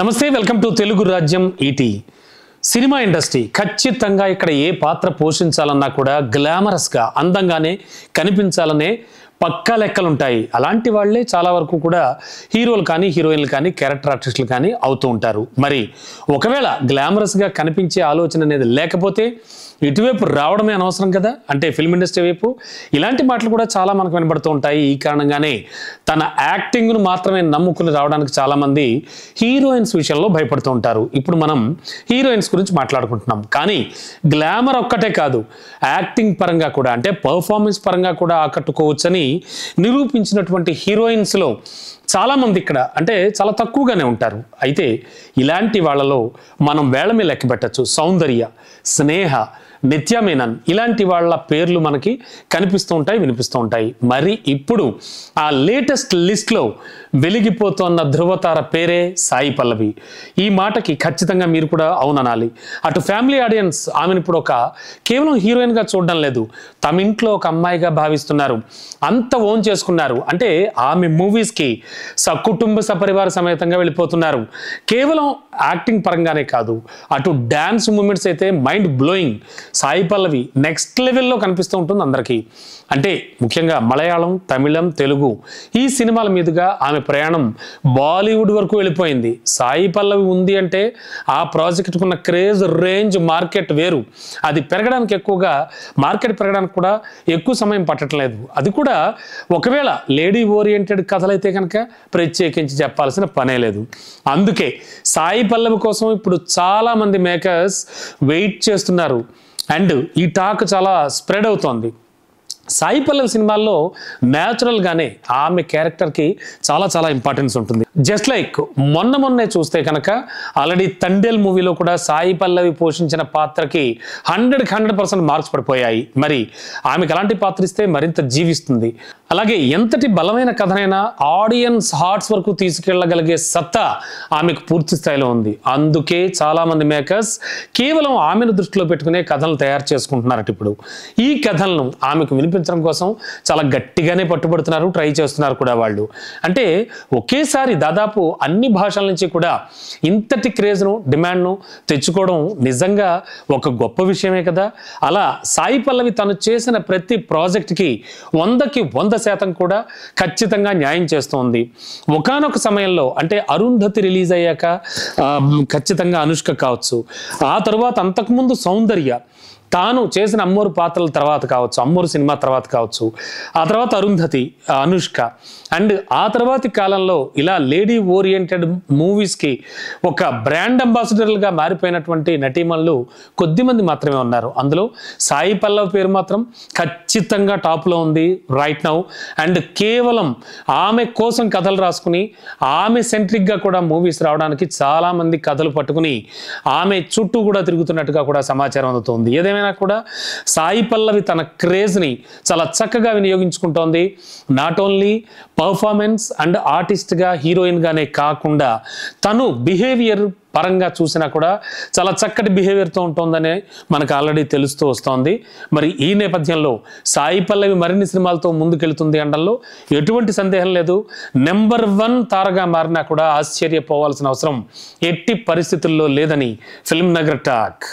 నమస్తే, welcome to Telugu రాజ్యం ఈటీ. Cinema industry ఖచ్చితంగా ఇక్కడ ఏ పాత్ర పోషించాలన్నా కూడా గ్లామరస్గా అందంగానే కనిపించాలనే పక్కా లెక్కలు ఉంటాయి. అలాంటి వాళ్ళే చాలా వరకు కూడా హీరోలు కానీ హీరోయిన్లు కానీ క్యారెక్టర్ ఆర్టిస్టులు కానీ అవుతూ ఉంటారు. మరి ఒకవేళ గ్లామరస్గా కనిపించే ఆలోచన అనేది లేకపోతే ఇటువైపు రావడమే అనవసరం కదా, అంటే ఫిల్మ్ ఇండస్ట్రీ వైపు. ఇలాంటి మాటలు కూడా చాలా మనకు వినబడుతూ ఉంటాయి. ఈ కారణంగానే తన యాక్టింగ్ను మాత్రమే నమ్ముకుని రావడానికి చాలామంది హీరోయిన్స్ విషయంలో భయపడుతూ ఉంటారు. ఇప్పుడు మనం హీరోయిన్స్ గురించి మాట్లాడుకుంటున్నాం, కానీ గ్లామర్ ఒక్కటే కాదు, యాక్టింగ్ పరంగా కూడా అంటే పర్ఫార్మెన్స్ పరంగా కూడా ఆకట్టుకోవచ్చని నిరూపించినటువంటి హీరోయిన్స్లో చాలామంది ఇక్కడ అంటే చాలా తక్కువగానే ఉంటారు. అయితే ఇలాంటి వాళ్ళలో మనం వేళమే లెక్క పెట్టచ్చు. సౌందర్య, స్నేహ, నిత్య మేనన్ ఇలాంటి వాళ్ళ పేర్లు మనకి కనిపిస్తూ ఉంటాయి, వినిపిస్తూ ఉంటాయి. మరి ఇప్పుడు ఆ లేటెస్ట్ లిస్ట్లో వెలిగిపోతున్న ధృవతార పేరే సాయి పల్లవి. ఈ మాటకి ఖచ్చితంగా మీరు కూడా అవుననాలి. అటు ఫ్యామిలీ ఆడియన్స్ ఆమెను ఇప్పుడు ఒక కేవలం హీరోయిన్గా చూడడం లేదు, తమ ఇంట్లో ఒక అమ్మాయిగా భావిస్తున్నారు, అంత ఓన్ చేసుకున్నారు. అంటే ఆమె మూవీస్కి సకుటుంబ సపరివార సమేతంగా వెళ్ళిపోతున్నారు. కేవలం యాక్టింగ్ పరంగానే కాదు, అటు డ్యాన్స్ మూమెంట్స్ అయితే mind blowing. Sai Pallavi next లెవెల్లో కనిపిస్తూ ఉంటుంది అందరికీ. అంటే ముఖ్యంగా మలయాళం, తమిళం, తెలుగు ఈ సినిమాల మీదుగా ఆమె ప్రయాణం బాలీవుడ్ వరకు వెళ్ళిపోయింది. సాయి పల్లవి ఉంది అంటే ఆ ప్రాజెక్టుకున్న క్రేజ్, రేంజ్, మార్కెట్ వేరు. అది పెరగడానికి మార్కెట్ పెరగడానికి కూడా ఎక్కువ సమయం పట్టట్లేదు. అది కూడా ఒకవేళ లేడీ ఓరియంటెడ్ కథలైతే కనుక ప్రత్యేకించి చెప్పాల్సిన పనే లేదు. అందుకే సాయి పల్లవి కోసం ఇప్పుడు చాలామంది మేకర్స్ వెయిట్ చేస్తున్నారు. అండ్ ఈ టాక్ చాలా స్ప్రెడ్ అవుతోంది. సాయి పల్లవి సినిమాల్లో న్యాచురల్గానే ఆమె క్యారెక్టర్కి చాలా చాలా ఇంపార్టెన్స్ ఉంటుంది. జస్ట్ లైక్ మొన్నే చూస్తే కనుక ఆల్రెడీ తండేల్ మూవీలో కూడా సాయి పల్లవి పోషించిన పాత్రకి 100% మార్క్స్ పడిపోయాయి. మరి ఆమెకు అలాంటి పాత్ర ఇస్తే మరింత జీవిస్తుంది. అలాగే ఎంతటి బలమైన కథనైనా ఆడియన్స్ హార్ట్స్ వరకు తీసుకెళ్లగలిగే సత్తా ఆమెకు పూర్తి స్థాయిలో ఉంది. అందుకే చాలామంది మేకర్స్ కేవలం ఆమెను దృష్టిలో పెట్టుకునే కథలను తయారు చేసుకుంటున్నారట. ఇప్పుడు ఈ కథలను ఆమెకు వినిపించడం కోసం చాలా గట్టిగానే పట్టుబడుతున్నారు, ట్రై చేస్తున్నారు కూడా వాళ్ళు. అంటే ఒకేసారి దాదాపు అన్ని భాషల నుంచి కూడా ఇంతటి క్రేజ్ను, డిమాండ్ను తెచ్చుకోవడం నిజంగా ఒక గొప్ప విషయమే కదా. అలా సాయి పల్లవి తను చేసిన ప్రతి ప్రాజెక్ట్కి 100కి 100% కూడా ఖచ్చితంగా న్యాయం చేస్తోంది. ఒకానొక సమయంలో అంటే అరుంధతి రిలీజ్ అయ్యాక ఖచ్చితంగా అనుష్క కావచ్చు, ఆ తర్వాత అంతకుముందు సౌందర్య తాను చేసిన అమ్మోరు పాత్రల తర్వాత కావచ్చు, అమ్మోరు సినిమా తర్వాత కావచ్చు, ఆ తర్వాత అరుంధతి, అనుష్క, అండ్ ఆ తర్వాతి కాలంలో ఇలా లేడీ ఓరియంటెడ్ మూవీస్కి ఒక బ్రాండ్ అంబాసిడర్లుగా మారిపోయినటువంటి నటీమణులు కొద్దిమంది మాత్రమే ఉన్నారు. అందులో సాయి పల్లవి పేరు మాత్రం ఖచ్చితంగా టాప్లో ఉంది రైట్ నౌ. అండ్ కేవలం ఆమె కోసం కథలు రాసుకుని ఆమె సెంట్రిక్గా కూడా మూవీస్ రావడానికి చాలామంది కథలు పట్టుకుని ఆమె చుట్టూ కూడా తిరుగుతున్నట్టుగా కూడా సమాచారం అందుతుంది. ఏదైనా కూడా సాయి పల్లవి తన క్రేజ్ని చాలా చక్కగా వినియోగించుకుంటోంది. నాట్ ఓన్లీ పర్ఫార్మెన్స్ అండ్ ఆర్టిస్ట్గా, హీరోయిన్గానే కాకుండా తను బిహేవియర్ పరంగా చూసినా కూడా చాలా చక్కటి బిహేవియర్తో ఉంటుందనే మనకు ఆల్రెడీ తెలుస్తూ వస్తోంది. మరి ఈ నేపథ్యంలో సాయి పల్లవి మరిన్ని సినిమాలతో ముందుకెళ్తుంది అనడంలో ఎటువంటి సందేహం లేదు. నెంబర్ 1 తారగా మారినా కూడా ఆశ్చర్యపోవాల్సిన అవసరం ఎట్టి పరిస్థితుల్లో లేదని ఫిల్మ్ నగర్ టాక్.